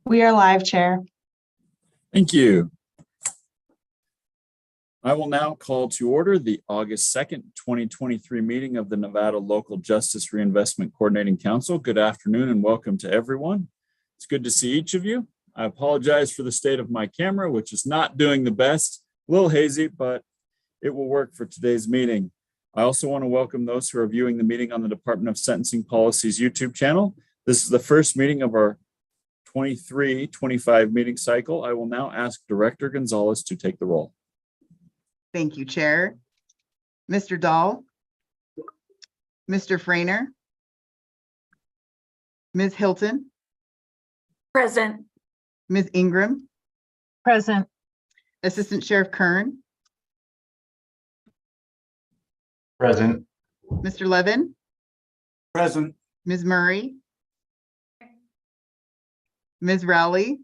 We are live, Chair. Thank you. I will now call to order the August 2nd, 2023 meeting of the Nevada Local Justice Reinvestment Coordinating Council. Good afternoon and welcome to everyone. It's good to see each of you. I apologize for the state of my camera, which is not doing the best. A little hazy, but it will work for today's meeting. I also want to welcome those who are viewing the meeting on the Department of Sentencing Policy's YouTube channel. This is the first meeting of our 23-25 meeting cycle. I will now ask Director Gonzalez to take the roll. Thank you, Chair. Mr. Dahl, Mr. Frainer, Ms. Hilton, Present. Ms. Ingram, Present. Assistant Sheriff Kern, Present. Mr. Levin, Present. Ms. Murray, Ms. Rowley,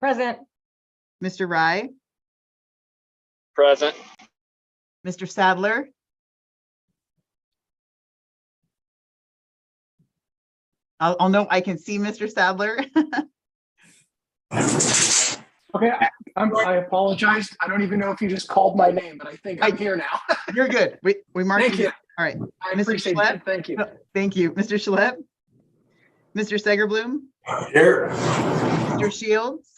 Present. Mr. Rye, Present. Mr. Sadler, I'll know I can see Mr. Sadler. Okay, I apologize. I don't even know if you just called my name, but I think I'm here now. You're good. We marked Thank you. All right. I Mr. appreciate Schlapp? that. Thank you. Thank you. Mr. Schlepp, Mr. Segerbloom, Here. Mr. Shields,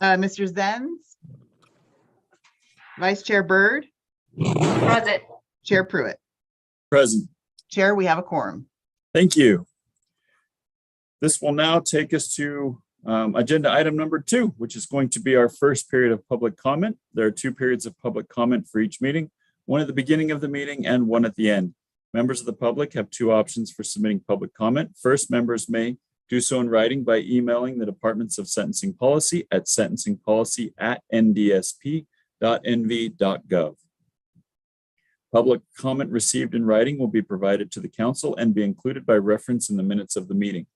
Mr. Zenz, Vice Chair Byrd, Present. Chair Pruitt. Present. Chair, we have a quorum. Thank you. This will now take us to agenda item number 2, which is going to be our first period of public comment. There are 2 periods of public comment for each meeting, one at the beginning of the meeting and one at the end. Members of the public have 2 options for submitting public comment. First, members may do so in writing by emailing the Departments of Sentencing Policy at sentencingpolicy@ndsp.nv.gov. Public comment received in writing will be provided to the council and be included by reference in the minutes of the meeting.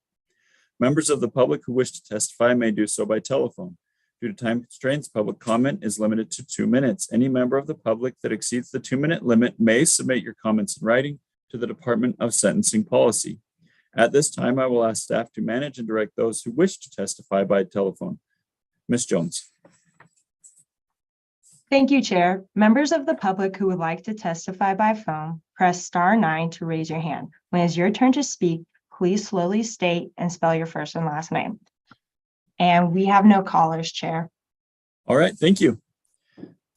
Members of the public who wish to testify may do so by telephone. Due to time constraints, public comment is limited to 2 minutes. Any member of the public that exceeds the 2-minute limit may submit your comments in writing to the Department of Sentencing Policy. At this time, I will ask staff to manage and direct those who wish to testify by telephone. Ms. Jones. Thank you, Chair. Members of the public who would like to testify by phone, press *9 to raise your hand. When it's your turn to speak, please slowly state and spell your first and last name. And we have no callers, Chair. All right, thank you.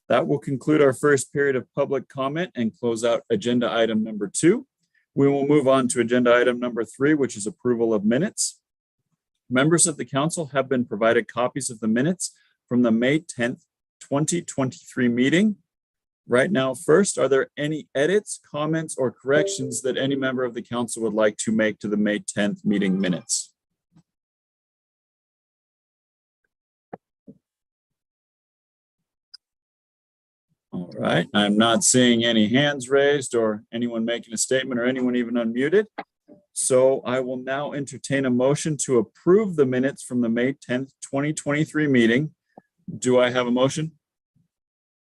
That will conclude our first period of public comment and close out agenda item number 2. We will move on to agenda item number 3, which is approval of minutes. Members of the council have been provided copies of the minutes from the May 10th, 2023 meeting. Right now, first, are there any edits, comments, or corrections that any member of the council would like to make to the May 10th meeting minutes? All right, I'm not seeing any hands raised or anyone making a statement or anyone even unmuted. So I will now entertain a motion to approve the minutes from the May 10th, 2023 meeting. Do I have a motion?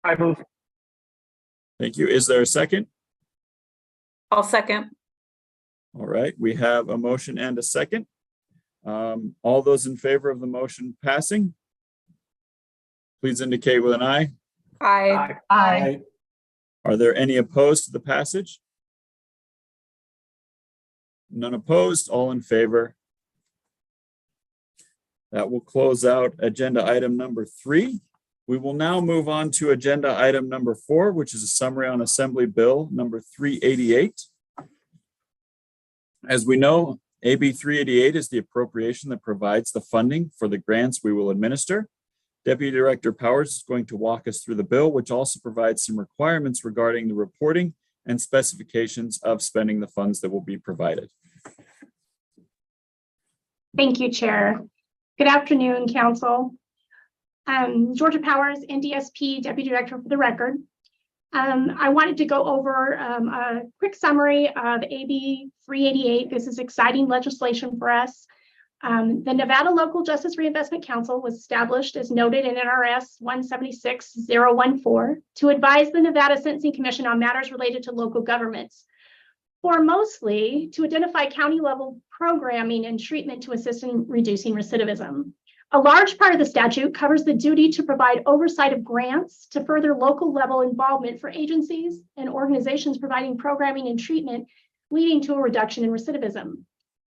I move. Thank you. Is there a second? I'll second. All right, we have a motion and a second. All those in favor of the motion passing, please indicate with an aye. Aye. Aye. Are there any opposed to the passage? None opposed, all in favor. That will close out agenda item number 3. We will now move on to agenda item number 4, which is a summary on Assembly Bill number 388. As we know, AB 388 is the appropriation that provides the funding for the grants we will administer. Deputy Director Powers is going to walk us through the bill, which also provides some requirements regarding the reporting and specifications of spending the funds that will be provided. Thank you, Chair. Good afternoon, Council. Georgia Powers, NDSP Deputy Director for the record. I wanted to go over a quick summary of AB 388. This is exciting legislation for us. The Nevada Local Justice Reinvestment Council was established as noted in NRS 176-014 to advise the Nevada Sentencing Commission on matters related to local governments. or mostly to identify county level programming and treatment to assist in reducing recidivism. A large part of the statute covers the duty to provide oversight of grants to further local level involvement for agencies and organizations providing programming and treatment leading to a reduction in recidivism.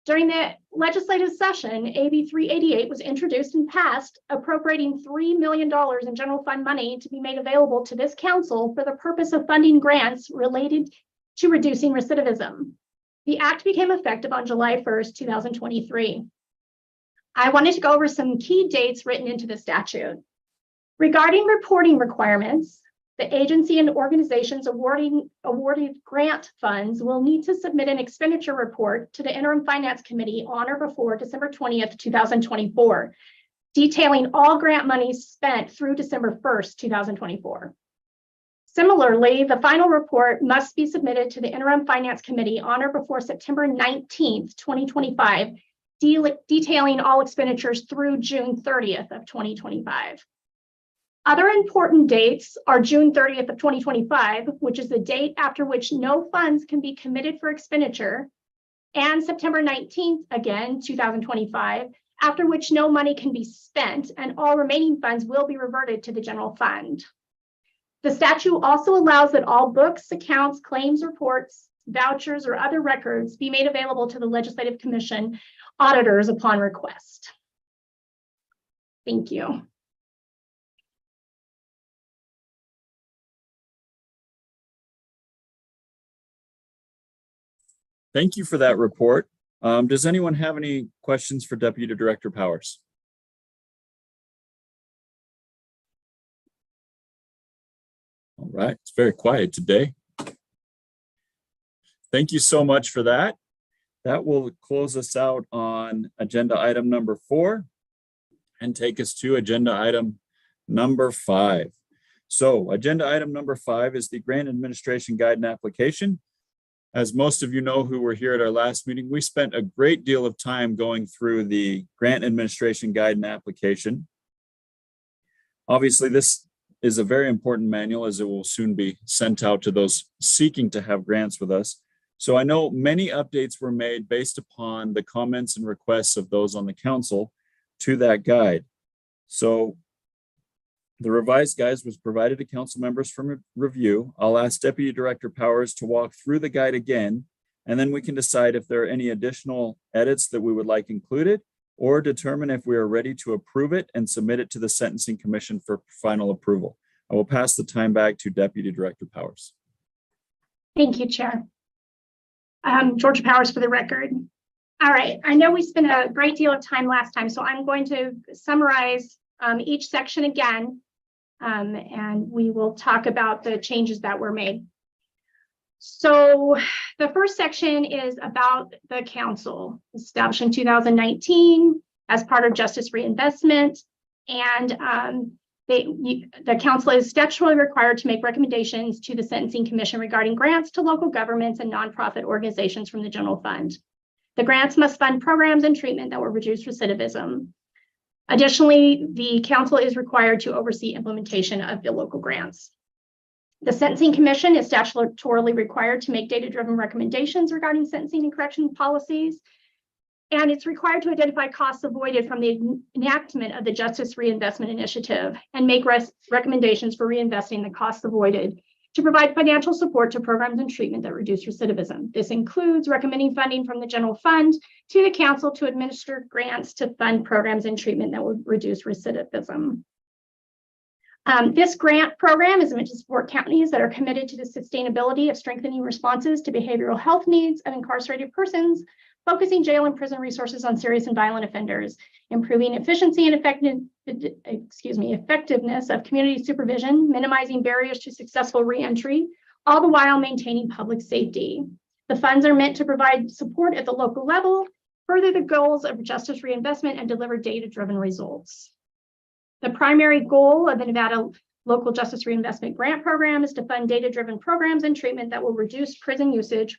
During the legislative session, AB 388 was introduced and passed, appropriating $3 million in general fund money to be made available to this council for the purpose of funding grants related to reducing recidivism. The act became effective on July 1st, 2023. I wanted to go over some key dates written into the statute. Regarding reporting requirements, the agency and organizations awarded grant funds will need to submit an expenditure report to the Interim Finance Committee on or before December 20th, 2024, detailing all grant monies spent through December 1st, 2024. Similarly, the final report must be submitted to the Interim Finance Committee on or before September 19th, 2025, detailing all expenditures through June 30th of 2025. Other important dates are June 30th of 2025, which is the date after which no funds can be committed for expenditure, and September 19th, again, 2025, after which no money can be spent and all remaining funds will be reverted to the general fund. The statute also allows that all books, accounts, claims, reports, vouchers, or other records be made available to the Legislative Commission auditors upon request. Thank you. Thank you for that report. Does anyone have any questions for Deputy Director Powers? All right, it's very quiet today. Thank you so much for that. That will close us out on agenda item number 4 and take us to agenda item number 5. So agenda item number 5 is the Grant Administration Guide and Application. As most of you know who were here at our last meeting, we spent a great deal of time going through the Grant Administration Guide and Application. Obviously, this is a very important manual as it will soon be sent out to those seeking to have grants with us. So I know many updates were made based upon the comments and requests of those on the council to that guide. So the revised guide was provided to council members for review. I'll ask Deputy Director Powers to walk through the guide again, and then we can decide if there are any additional edits that we would like included, or determine if we are ready to approve it and submit it to the Sentencing Commission for final approval. I will pass the time back to Deputy Director Powers. Thank you, Chair. Georgia Powers for the record. All right, I know we spent a great deal of time last time, so I'm going to summarize each section again, and we will talk about the changes that were made. So the first section is about the council, established in 2019 as part of Justice Reinvestment, and the council is statutorily required to make recommendations to the Sentencing Commission regarding grants to local governments and nonprofit organizations from the general fund. The grants must fund programs and treatment that will reduce recidivism. Additionally, the council is required to oversee implementation of the local grants. The Sentencing Commission is statutorily required to make data-driven recommendations regarding sentencing and correction policies, and it's required to identify costs avoided from the enactment of the Justice Reinvestment Initiative and make recommendations for reinvesting the costs avoided to provide financial support to programs and treatment that reduce recidivism. This includes recommending funding from the general fund to the council to administer grants to fund programs and treatment that will reduce recidivism. This grant program is meant to support counties that are committed to the sustainability of strengthening responses to behavioral health needs of incarcerated persons, focusing jail and prison resources on serious and violent offenders, improving efficiency and effectiveness of community supervision, minimizing barriers to successful reentry, all the while maintaining public safety. The funds are meant to provide support at the local level, further the goals of justice reinvestment, and deliver data-driven results. The primary goal of the Nevada Local Justice Reinvestment Grant Program is to fund data-driven programs and treatment that will reduce prison usage,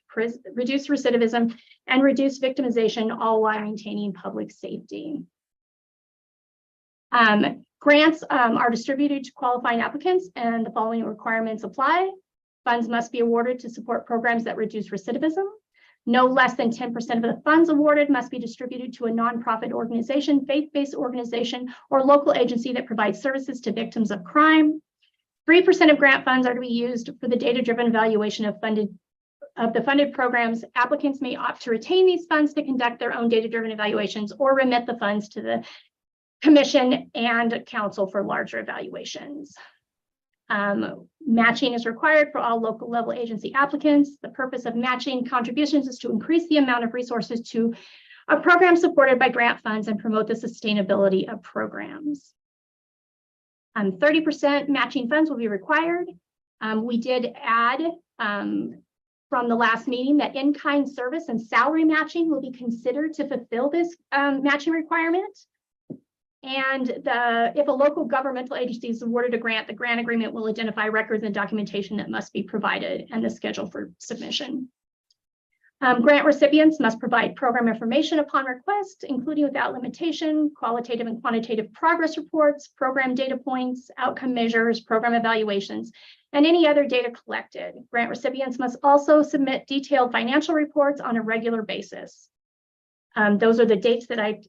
reduce recidivism, and reduce victimization, all while maintaining public safety. Grants are distributed to qualifying applicants, and the following requirements apply. Funds must be awarded to support programs that reduce recidivism. No less than 10% of the funds awarded must be distributed to a nonprofit organization, faith-based organization, or local agency that provides services to victims of crime. 3% of grant funds are to be used for the data-driven evaluation of the funded programs. Applicants may opt to retain these funds to conduct their own data-driven evaluations or remit the funds to the commission and council for larger evaluations. Matching is required for all local level agency applicants. The purpose of matching contributions is to increase the amount of resources to a program supported by grant funds and promote the sustainability of programs. 30% matching funds will be required. We did add from the last meeting that in-kind service and salary matching will be considered to fulfill this matching requirement. And if a local governmental agency is awarded a grant, the grant agreement will identify records and documentation that must be provided and the schedule for submission. Grant recipients must provide program information upon request, including without limitation, qualitative and quantitative progress reports, program data points, outcome measures, program evaluations, and any other data collected. Grant recipients must also submit detailed financial reports on a regular basis. Those are the dates that I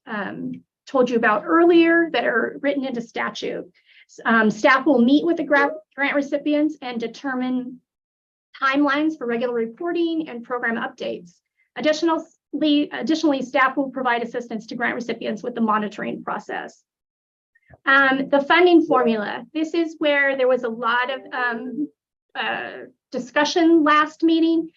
told you about earlier that are written into statute. Staff will meet with the grant recipients and determine timelines for regular reporting and program updates. Additionally, staff will provide assistance to grant recipients with the monitoring process. The funding formula. This is where there was a lot of discussion last meeting.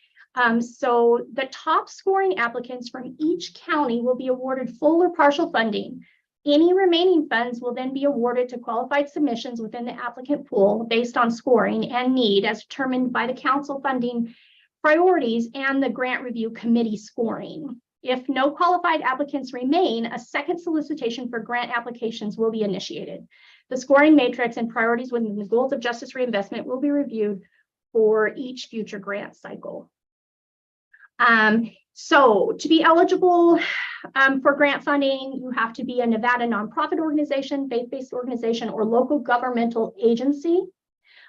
So the top scoring applicants from each county will be awarded full or partial funding. Any remaining funds will then be awarded to qualified submissions within the applicant pool based on scoring and need as determined by the council funding priorities and the grant review committee scoring. If no qualified applicants remain, a second solicitation for grant applications will be initiated. The scoring matrix and priorities within the goals of justice reinvestment will be reviewed for each future grant cycle. So to be eligible for grant funding, you have to be a Nevada nonprofit organization, faith-based organization, or local governmental agency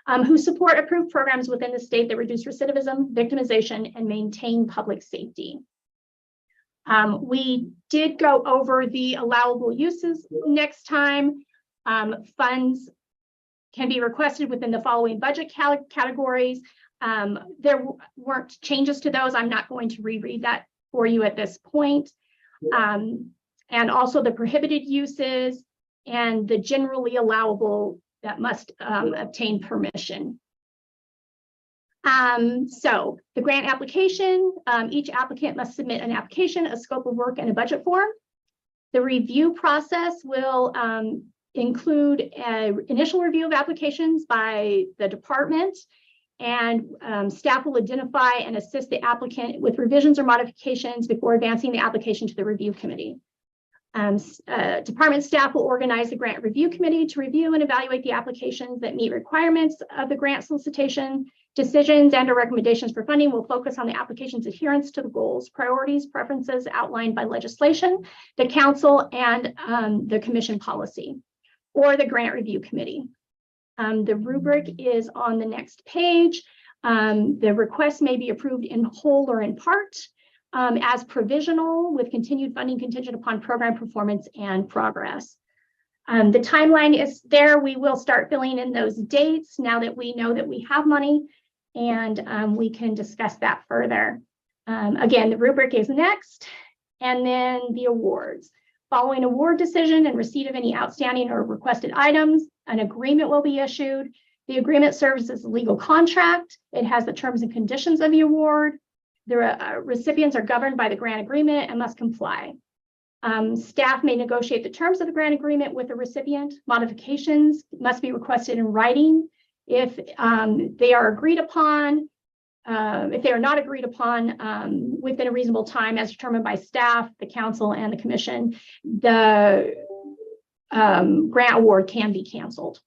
who support approved programs within the state that reduce recidivism, victimization, and maintain public safety. We did go over the allowable uses next time. Funds can be requested within the following budget categories. There weren't changes to those. I'm not going to reread that for you at this point. And also the prohibited uses and the generally allowable that must obtain permission. So the grant application, each applicant must submit an application, a scope of work, and a budget form. The review process will include an initial review of applications by the department, and staff will identify and assist the applicant with revisions or modifications before advancing the application to the review committee. Department staff will organize the grant review committee to review and evaluate the applications that meet requirements of the grant solicitation. Decisions and/or recommendations for funding will focus on the application's adherence to the goals, priorities, preferences outlined by legislation, the council, and the commission policy, or the grant review committee. The rubric is on the next page. The request may be approved in whole or in part as provisional with continued funding contingent upon program performance and progress. The timeline is there. We will start filling in those dates now that we know that we have money, and we can discuss that further. Again, the rubric is next, and then the awards. Following award decision and receipt of any outstanding or requested items, an agreement will be issued. The agreement serves as a legal contract. It has the terms and conditions of the award. The recipients are governed by the grant agreement and must comply. Staff may negotiate the terms of the grant agreement with the recipient. Modifications must be requested in writing. If they are agreed upon, if they are not agreed upon within a reasonable time as determined by staff, the council, and the commission, the grant award can be canceled.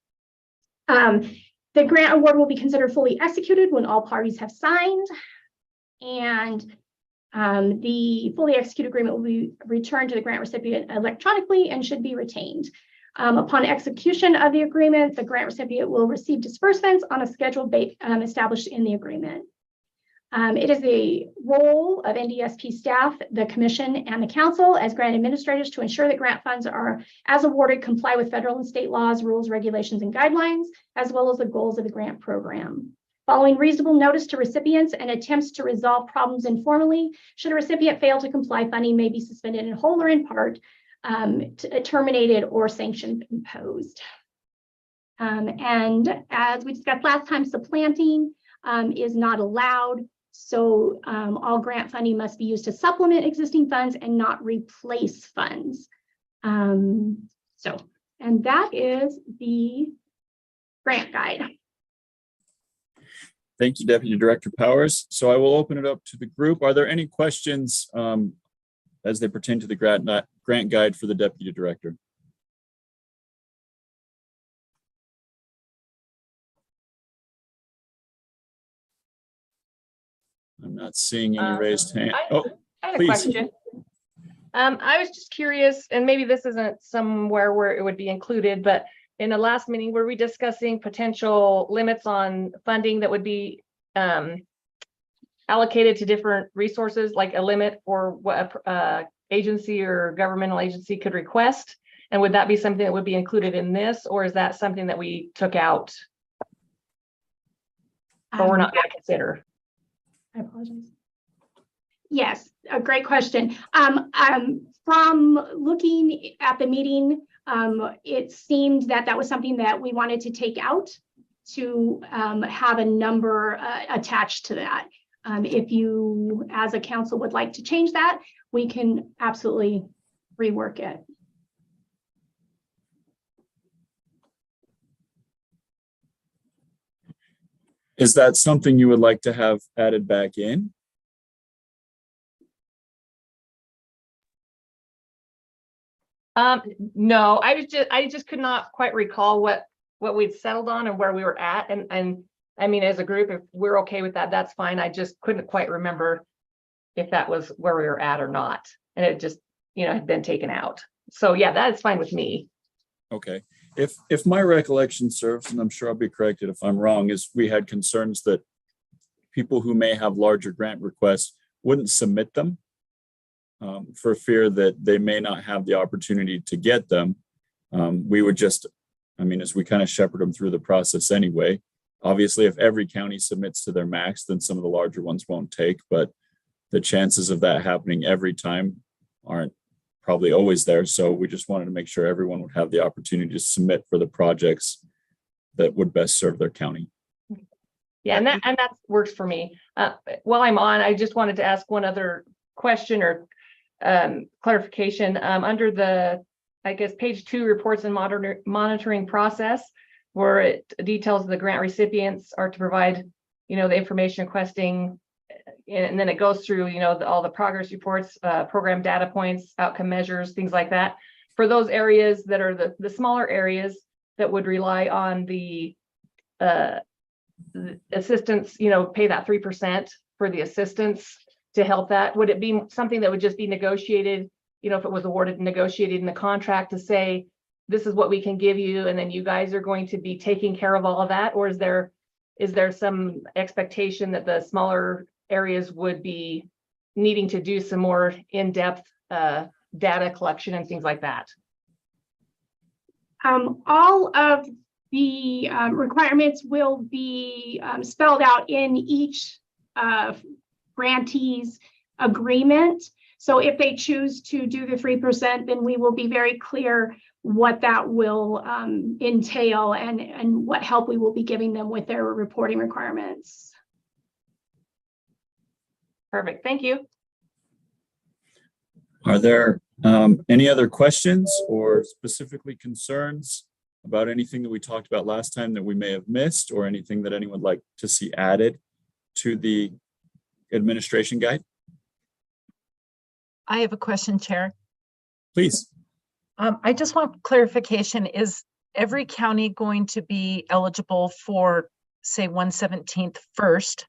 The grant award will be considered fully executed when all parties have signed, and the fully executed agreement will be returned to the grant recipient electronically and should be retained. Upon execution of the agreement, the grant recipient will receive disbursements on a schedule established in the agreement. It is the role of NDSP staff, the commission, and the council as grant administrators to ensure that grant funds are, as awarded, comply with federal and state laws, rules, regulations, and guidelines, as well as the goals of the grant program. Following reasonable notice to recipients and attempts to resolve problems informally, should a recipient fail to comply, funding may be suspended in whole or in part, terminated, or sanction imposed. And as we discussed last time, supplanting is not allowed. So all grant funding must be used to supplement existing funds and not replace funds. And that is the grant guide. Thank you, Deputy Director Powers. So I will open it up to the group. Are there any questions as they pertain to the grant guide for the Deputy Director? I'm not seeing any raised hand. Oh, I had a please. question. I was just curious, and maybe this isn't somewhere where it would be included, but in the last meeting, were we discussing potential limits on funding that would be allocated to different resources, like a limit for what a agency or governmental agency could request? And would that be something that would be included in this, or is that something that we took out or we're not going to consider? I apologize. Yes, a great question. From looking at the meeting, it seemed that that was something that we wanted to take out to have a number attached to that. If you, as a council, would like to change that, we can absolutely rework it. Is that something you would like to have added back in? No, I just could not quite recall what we'd settled on and where we were at. And I mean, as a group, if we're okay with that, that's fine. I just couldn't quite remember if that was where we were at or not. And it just, had been taken out. So yeah, that's fine with me. Okay. If my recollection serves, and I'm sure I'll be corrected if I'm wrong, is we had concerns that people who may have larger grant requests wouldn't submit them for fear that they may not have the opportunity to get them. We would just, as we kind of shepherd them through the process anyway. Obviously, if every county submits to their max, then some of the larger ones won't take, but the chances of that happening every time aren't probably always there. So we just wanted to make sure everyone would have the opportunity to submit for the projects that would best serve their county. Yeah, and that works for me. While I'm on, I just wanted to ask one other question or clarification. Under the, I guess, page 2, reports and monitoring process, where it details the grant recipients are to provide, the information requesting, and then it goes through, all the progress reports, program data points, outcome measures, things like that. For those areas that are the smaller areas that would rely on the assistance, pay that 3% for the assistance to help that. Would it be something that would just be negotiated, if it was awarded and negotiated in the contract to say, this is what we can give you, and then you guys are going to be taking care of all of that? Or is there some expectation that the smaller areas would be needing to do some more in-depth data collection and things like that? All of the requirements will be spelled out in each grantee's agreement. So if they choose to do the 3%, then we will be very clear what that will entail and what help we will be giving them with their reporting requirements. Perfect. Thank you. Are there any other questions or specifically concerns about anything that we talked about last time that we may have missed, or anything that anyone would like to see added to the administration guide? I have a question, Chair. Please. I just want clarification. Is every county going to be eligible for, say, 1/17 first?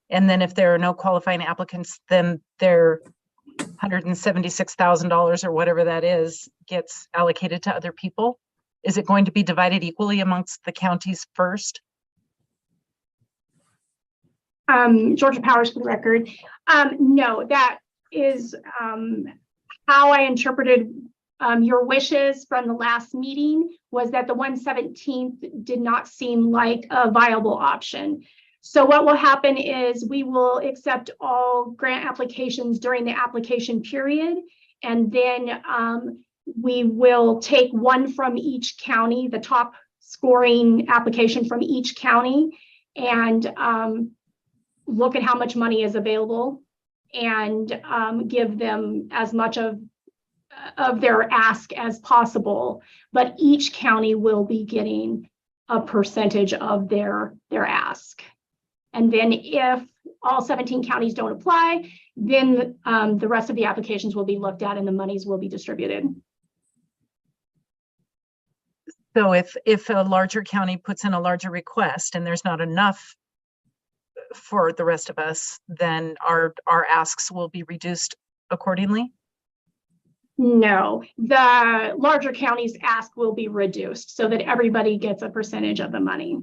And then if there are no qualifying applicants, then their $176,000 or whatever that is gets allocated to other people? Is it going to be divided equally amongst the counties first? Georgia Powers for the record. No, that is how I interpreted your wishes from the last meeting, was that the 117th did not seem like a viable option. So what will happen is we will accept all grant applications during the application period, and then we will take one from each county, the top scoring application from each county, and look at how much money is available and give them as much of their ask as possible. But each county will be getting a percentage of their ask. And then if all 17 counties don't apply, then the rest of the applications will be looked at and the monies will be distributed. So if a larger county puts in a larger request and there's not enough for the rest of us, then our asks will be reduced accordingly? No, the larger counties' ask will be reduced so that everybody gets a percentage of the money.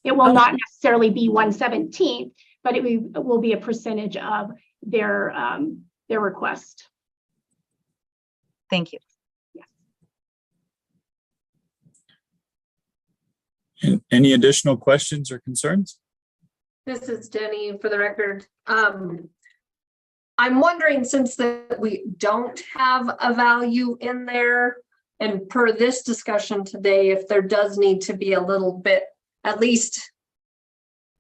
It will not necessarily be 1/17, but it will be a percentage of their request. Thank you. And any additional questions or concerns? This is Denny for the record. I'm wondering, since we don't have a value in there, and per this discussion today, if there does need to be a little bit, at least,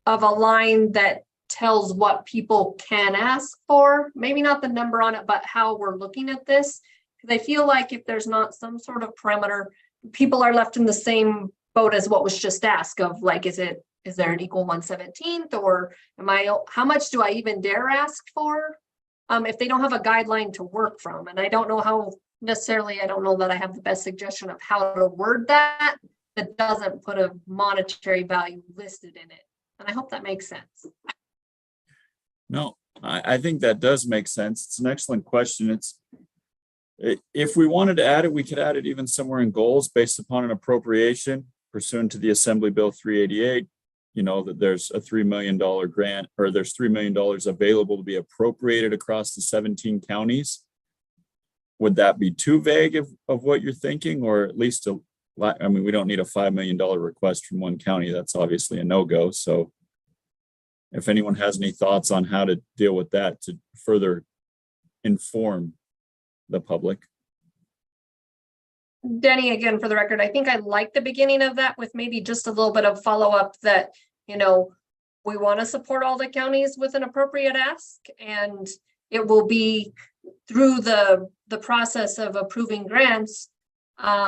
of a line that tells what people can ask for, maybe not the number on it, but how we're looking at this. Because I feel like if there's not some sort of parameter, people are left in the same boat as what was just asked of, like, is there an equal 1/17th, or how much do I even dare ask for? If they don't have a guideline to work from, and I don't know how necessarily, I don't know that I have the best suggestion of how to word that doesn't put a monetary value listed in it. And I hope that makes sense. No, I think that does make sense. It's an excellent question. If we wanted to add it, we could add it even somewhere in goals based upon an appropriation pursuant to the Assembly Bill 388. You know, that there's a $3 million grant, or there's $3 million available to be appropriated across the 17 counties. Would that be too vague of what you're thinking, or at least I mean, we don't need a $5 million request from one county. That's obviously a no-go. So if anyone has any thoughts on how to deal with that to further inform the public. Denny, again, for the record, I think I like the beginning of that with maybe just a little bit of follow-up that, you know, we want to support all the counties with an appropriate ask, and it will be through the process of approving grants. I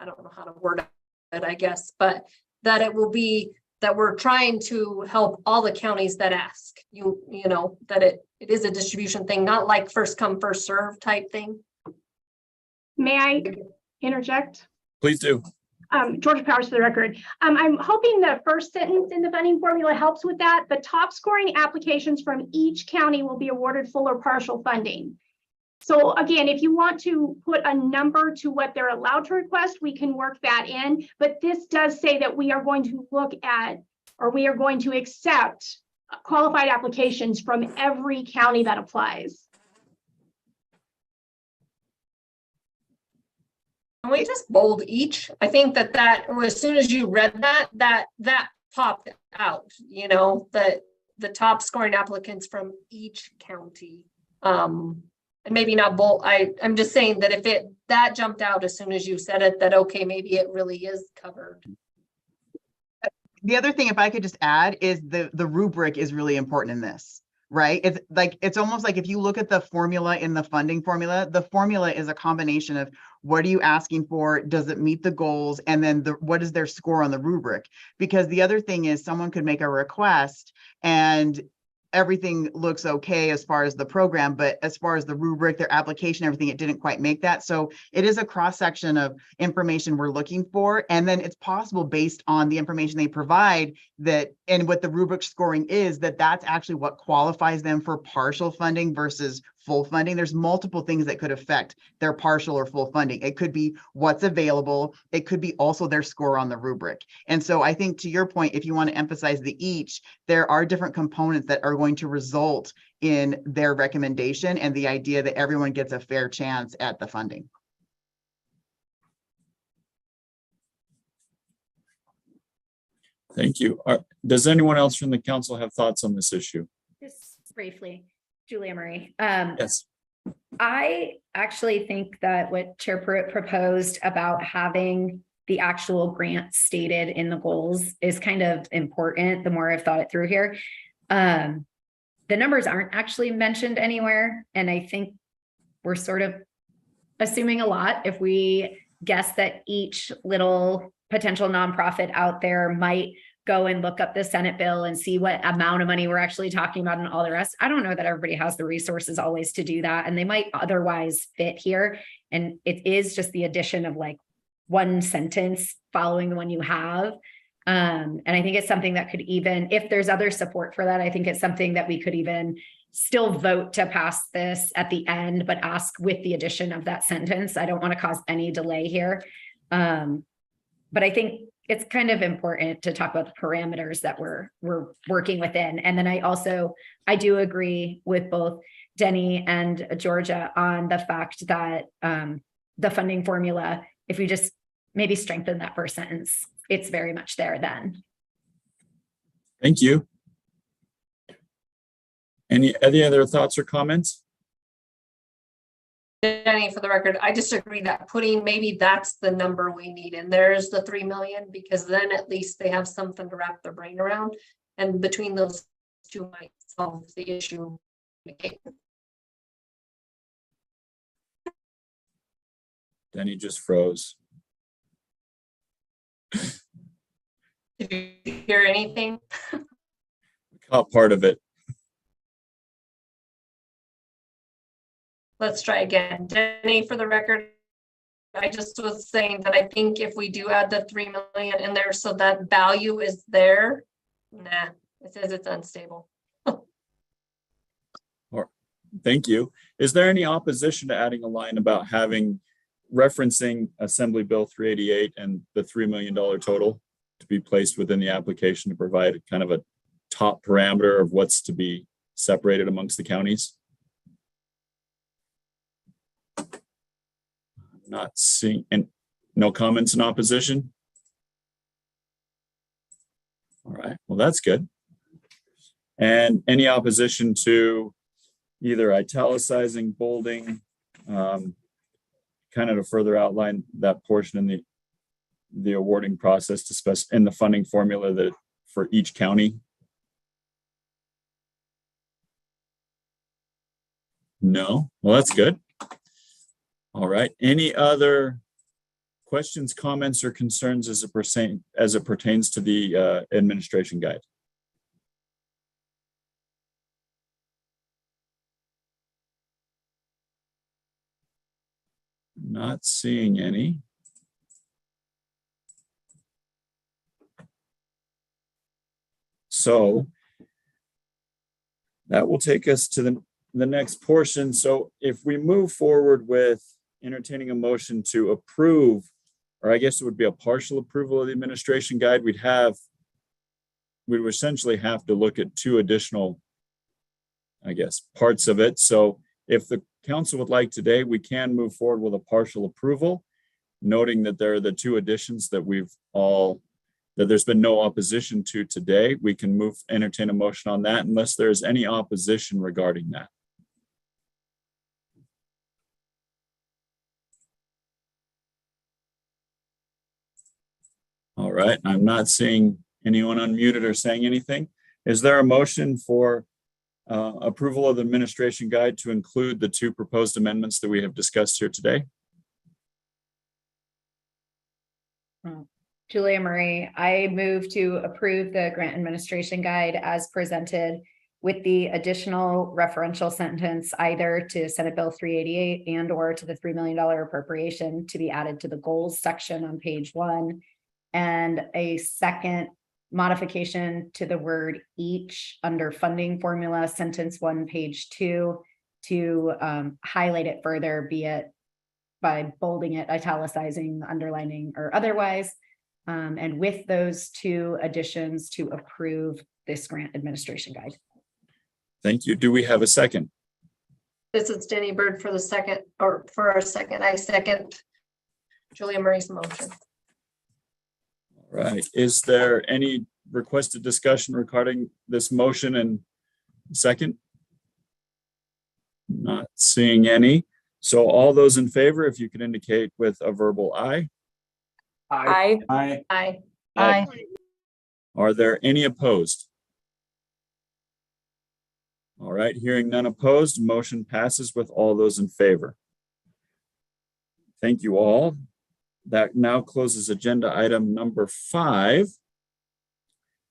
don't know how to word it, I guess, but that it will be that we're trying to help all the counties that ask. You know, that it is a distribution thing, not like first come, first serve type thing. May I interject? Please do. Georgia Powers for the record. I'm hoping the first sentence in the funding formula helps with that. The top scoring applications from each county will be awarded full or partial funding. So again, if you want to put a number to what they're allowed to request, we can work that in. But this does say that we are going to look at, or we are going to accept qualified applications from every county that applies. Can we just bold each? I think that as soon as you read that popped out, you know, the top scoring applicants from each county. And maybe not bold. I'm just saying that if that jumped out as soon as you said it, that okay, maybe it really is covered. The other thing, if I could just add, is the rubric is really important in this, right? It's almost like if you look at the formula in the funding formula, the formula is a combination of what are you asking for? Does it meet the goals? And then what is their score on the rubric? Because the other thing is someone could make a request and everything looks okay as far as the program, but as far as the rubric, their application, everything, it didn't quite make that. So it is a cross section of information we're looking for. And then it's possible based on the information they provide that, and what the rubric scoring is, that's actually what qualifies them for partial funding versus full funding. There's multiple things that could affect their partial or full funding. It could be what's available. It could be also their score on the rubric. And so I think, to your point, if you want to emphasize the each, there are different components that are going to result in their recommendation and the idea that everyone gets a fair chance at the funding. Thank you. Does anyone else from the council have thoughts on this issue? Just briefly, Julia Murray. Yes. I actually think that what Chair Pruitt proposed about having the actual grant stated in the goals is kind of important. The more I've thought it through here, the numbers aren't actually mentioned anywhere. And I think we're sort of assuming a lot if we guess that each little potential nonprofit out there might go and look up the Senate bill and see what amount of money we're actually talking about and all the rest. I don't know that everybody has the resources always to do that, and they might otherwise fit here. And it is just the addition of like one sentence following the one you have. And I think it's something that could, even if there's other support for that, I think it's something that we could even still vote to pass this at the end, but ask with the addition of that sentence. I don't want to cause any delay here. But I think it's kind of important to talk about the parameters that we're working within. And then I do agree with both Denny and Georgia on the fact that the funding formula, if we just maybe strengthen that first sentence, it's very much there then. Thank you. Any other thoughts or comments? Jenny, for the record, I disagree that maybe that's the number we need. And there's the 3 million, because then at least they have something to wrap their brain around. And between those two might solve the issue. Denny just froze. Did you hear anything? Caught part of it. Let's try again. Denny, for the record, I just was saying that I think if we do add the 3 million in there so that value is there, it says it's unstable. Thank you. Is there any opposition to adding a line about referencing Assembly Bill 388 and the $3 million total to be placed within the application to provide kind of a top parameter of what's to be separated amongst the counties? Not seeing, and no comments in opposition. All right, well, that's good. And any opposition to either italicizing, bolding, kind of to further outline that portion in the awarding process to specify in the funding formula that for each county? No, well, that's good. All right. Any other questions, comments, or concerns as it pertains to the administration guide? Not seeing any. So that will take us to the next portion. So if we move forward with entertaining a motion to approve, or I guess it would be a partial approval of the administration guide, we would essentially have to look at two additional, I guess, parts of it. So if the council would like today, we can move forward with a partial approval, noting that there are the two additions that that there's been no opposition to today. We can entertain a motion on that unless there's any opposition regarding that. All right, I'm not seeing anyone unmuted or saying anything. Is there a motion for approval of the administration guide to include the two proposed amendments that we have discussed here today? Julia Murray, I move to approve the grant administration guide as presented with the additional referential sentence either to Senate Bill 388 and or to the $3 million appropriation to be added to the goals section on page 1, and a second modification to the word each under funding formula, sentence 1, page 2, to highlight it further, be it by bolding it, italicizing, underlining, or otherwise. And with those two additions to approve this grant administration guide. Thank you. Do we have a second? This is Denny Bird for the second, or for our second. I second Julia Murray's motion. All right. Is there any requested discussion regarding this motion and second? Not seeing any. So all those in favor, if you could indicate with a verbal aye. I, Aye. Aye. Are there any opposed? All right, hearing none opposed, motion passes with all those in favor. Thank you all. That now closes agenda item number 5.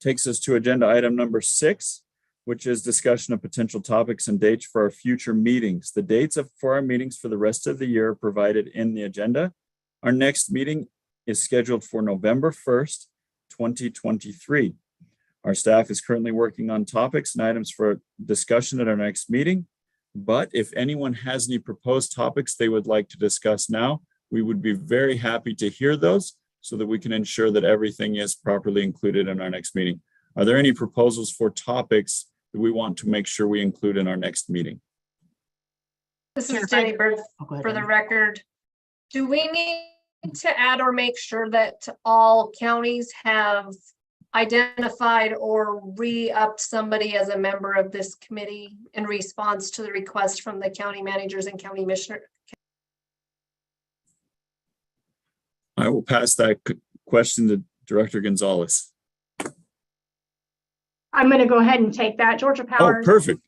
Takes us to agenda item number 6, which is discussion of potential topics and dates for our future meetings. The dates for our meetings for the rest of the year are provided in the agenda. Our next meeting is scheduled for November 1st, 2023. Our staff is currently working on topics and items for discussion at our next meeting. But if anyone has any proposed topics they would like to discuss now, we would be very happy to hear those so that we can ensure that everything is properly included in our next meeting. Are there any proposals for topics that we want to make sure we include in our next meeting? This Chair, is if I- Denny Bird Oh, go ahead, for the Amy. record. Do we need to add or make sure that all counties have identified or re-upped somebody as a member of this committee in response to the request from the county managers and county commissioner? I will pass that question to Director Gonzalez. I'm going to go ahead and take that. Georgia Oh, Powers. perfect.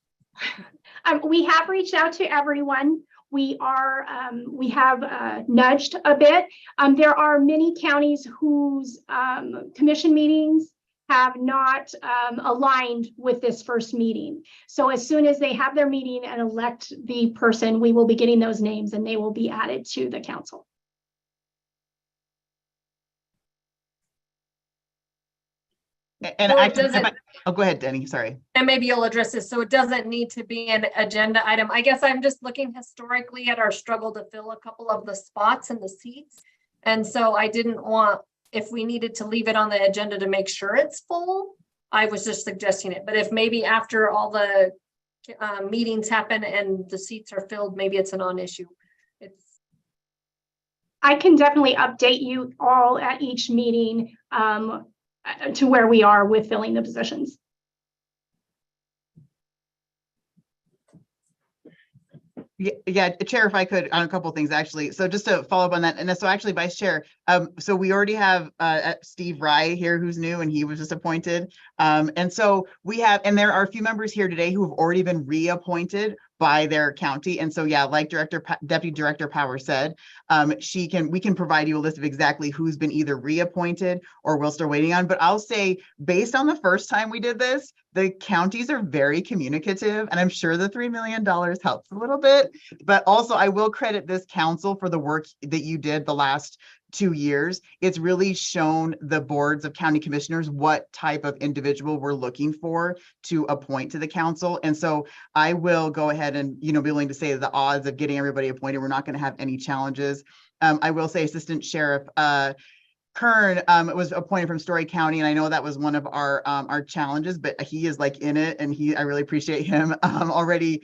We have reached out to everyone. We have nudged a bit. There are many counties whose commission meetings have not aligned with this first meeting. So as soon as they have their meeting and elect the person, we will be getting those names and they will be added to the council. And Well, it actually, doesn't- oh, go ahead, Denny, sorry. And maybe you'll address this, so it doesn't need to be an agenda item. I guess I'm just looking historically at our struggle to fill a couple of the spots and the seats. And so I didn't want, if we needed to leave it on the agenda to make sure it's full, I was just suggesting it. But if maybe after all the meetings happen and the seats are filled, maybe it's a non-issue. I can definitely update you all at each meeting to where we are with filling the positions. Yeah, Chair, if I could, on a couple of things, actually. So just to follow up on that, and so actually, Vice Chair, so we already have Steve Rye here, who's new, and he was just appointed. And so we have, and there are a few members here today who have already been reappointed by their county. And so, yeah, like Deputy Director Power said, we can provide you a list of exactly who's been either reappointed or we're still waiting on. But I'll say, based on the first time we did this, the counties are very communicative, and I'm sure the $3 million helps a little bit. But also, I will credit this council for the work that you did the last 2 years. It's really shown the boards of county commissioners what type of individual we're looking for to appoint to the council. And so I will go ahead and, be willing to say the odds of getting everybody appointed, we're not going to have any challenges. I will say Assistant Sheriff Kern was appointed from Story County, and I know that was one of our challenges, but he is like in it, and I really appreciate him already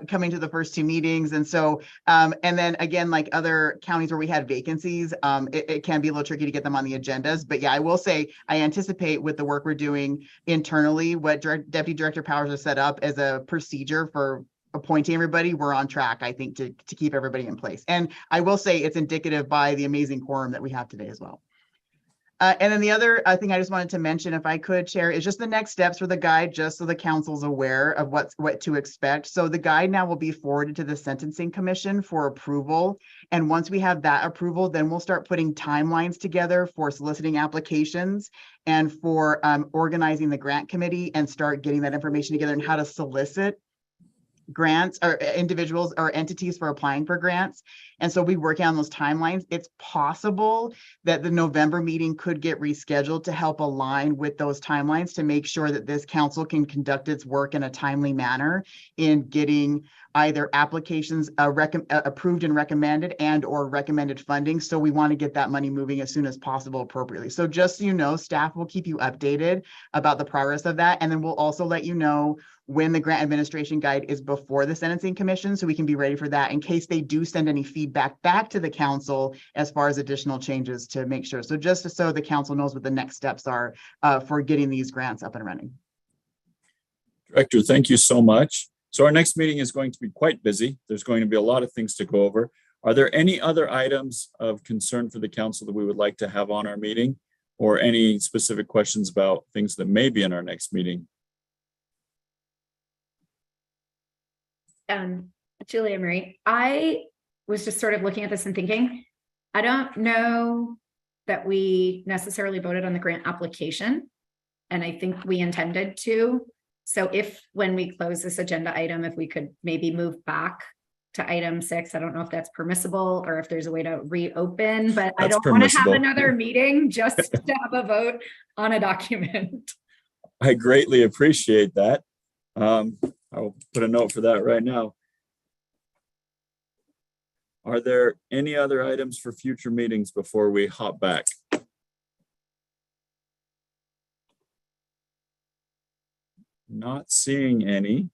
coming to the first 2 meetings. And so, and then again, like other counties where we had vacancies, it can be a little tricky to get them on the agendas. But yeah, I will say I anticipate with the work we're doing internally, what Deputy Director Powers has set up as a procedure for appointing everybody, we're on track, I think, to keep everybody in place. And I will say it's indicative by the amazing quorum that we have today as well. And then the other thing I just wanted to mention, if I could share, is just the next steps for the guide, just so the council's aware of what to expect. So the guide now will be forwarded to the Sentencing Commission for approval. And once we have that approval, then we'll start putting timelines together for soliciting applications and for organizing the grant committee and start getting that information together and how to solicit grants or individuals or entities for applying for grants. And so we work on those timelines. It's possible that the November meeting could get rescheduled to help align with those timelines to make sure that this council can conduct its work in a timely manner in getting either applications approved and recommended and or recommended funding. So we want to get that money moving as soon as possible appropriately. So just so you know, staff will keep you updated about the progress of that. And then we'll also let you know when the grant administration guide is before the Sentencing Commission, so we can be ready for that in case they do send any feedback back to the council as far as additional changes to make sure. So just so the council knows what the next steps are for getting these grants up and running. Director, thank you so much. So our next meeting is going to be quite busy. There's going to be a lot of things to go over. Are there any other items of concern for the council that we would like to have on our meeting, or any specific questions about things that may be in our next meeting? Julia Marie, I was just sort of looking at this and thinking, I don't know that we necessarily voted on the grant application, and I think we intended to. So if, when we close this agenda item, if we could maybe move back to item 6, I don't know if that's permissible or if there's a way to reopen, but I don't want to have another meeting just to have a vote on a document. I greatly appreciate that. I'll put a note for that right now. Are there any other items for future meetings before we hop back? Not seeing any.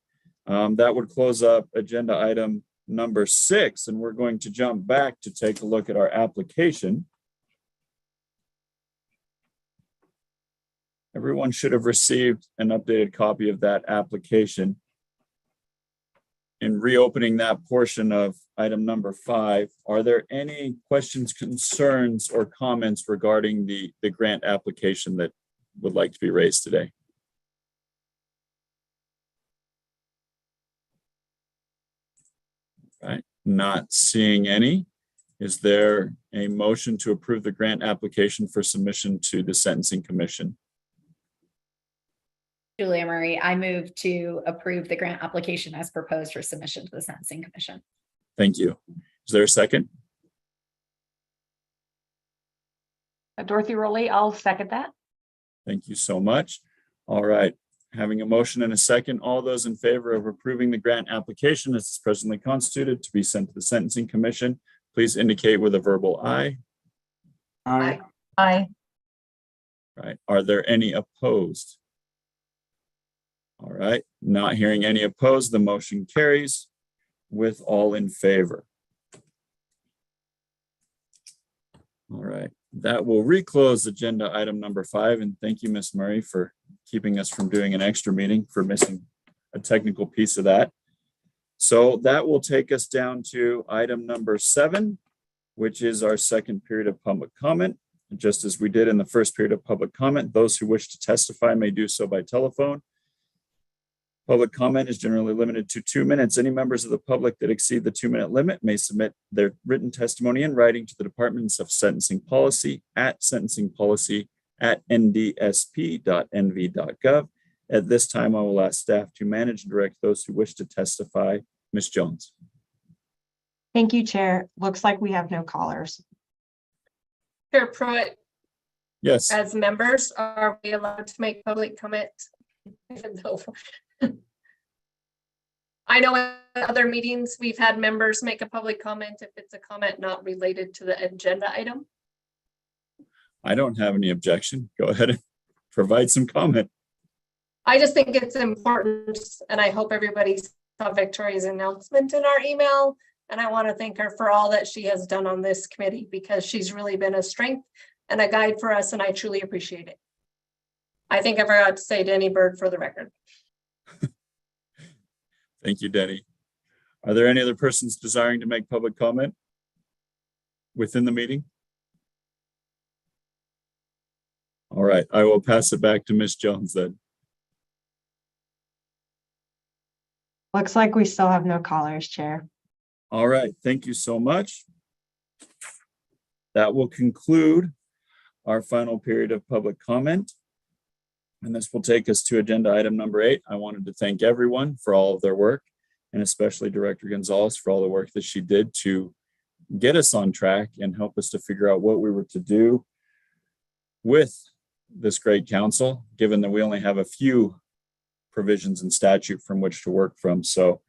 That would close up agenda item number 6, and we're going to jump back to take a look at our application. Everyone should have received an updated copy of that application. In reopening that portion of item number 5, are there any questions, concerns, or comments regarding the grant application that would like to be raised today? Right, not seeing any. Is there a motion to approve the grant application for submission to the Sentencing Commission? Julia Marie, I move to approve the grant application as proposed for submission to the Sentencing Commission. Thank you. Is there a second? Dorothy Rowley, I'll second that. Thank you so much. All right. Having a motion and a second, all those in favor of approving the grant application as presently constituted to be sent to the Sentencing Commission, please indicate with a verbal aye. Aye. Aye. Right. Are there any opposed? All right. Not hearing any opposed, the motion carries with all in favor. All right. That will reclose agenda item number 5. And thank you, Ms. Murray, for keeping us from doing an extra meeting, for missing a technical piece of that. So that will take us down to item number 7, which is our second period of public comment. And just as we did in the first period of public comment, those who wish to testify may do so by telephone. Public comment is generally limited to 2 minutes. Any members of the public that exceed the 2-minute limit may submit their written testimony in writing to the Departments of Sentencing Policy at sentencingpolicy@ndsp.nv.gov. At this time, I will ask staff to manage and direct those who wish to testify. Ms. Jones. Thank you, Chair. Looks like we have no callers. Chair Pruitt, Yes. as members, are we allowed to make public comment? Even though I know in other meetings, we've had members make a public comment if it's a comment not related to the agenda item. I don't have any objection. Go ahead and provide some comment. I just think it's important, and I hope everybody saw Victoria's announcement in our email. And I want to thank her for all that she has done on this committee, because she's really been a strength and a guide for us, and I truly appreciate it. I think I forgot to say Denny Bird for the record. Thank you, Denny. Are there any other persons desiring to make public comment within the meeting? All right, I will pass it back to Ms. Jones then. Looks like we still have no callers, Chair. All right, thank you so much. That will conclude our final period of public comment. And this will take us to agenda item number 8. I wanted to thank everyone for all of their work, and especially Director Gonzalez for all the work that she did to get us on track and help us to figure out what we were to do with this great council, given that we only have a few provisions in statute from which to work from. So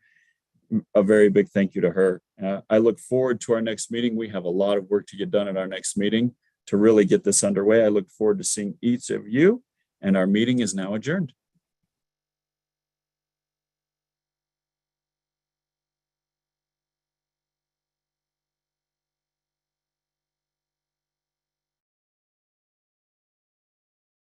a very big thank you to her. I look forward to our next meeting. We have a lot of work to get done at our next meeting to really get this underway. I look forward to seeing each of you, and our meeting is now adjourned.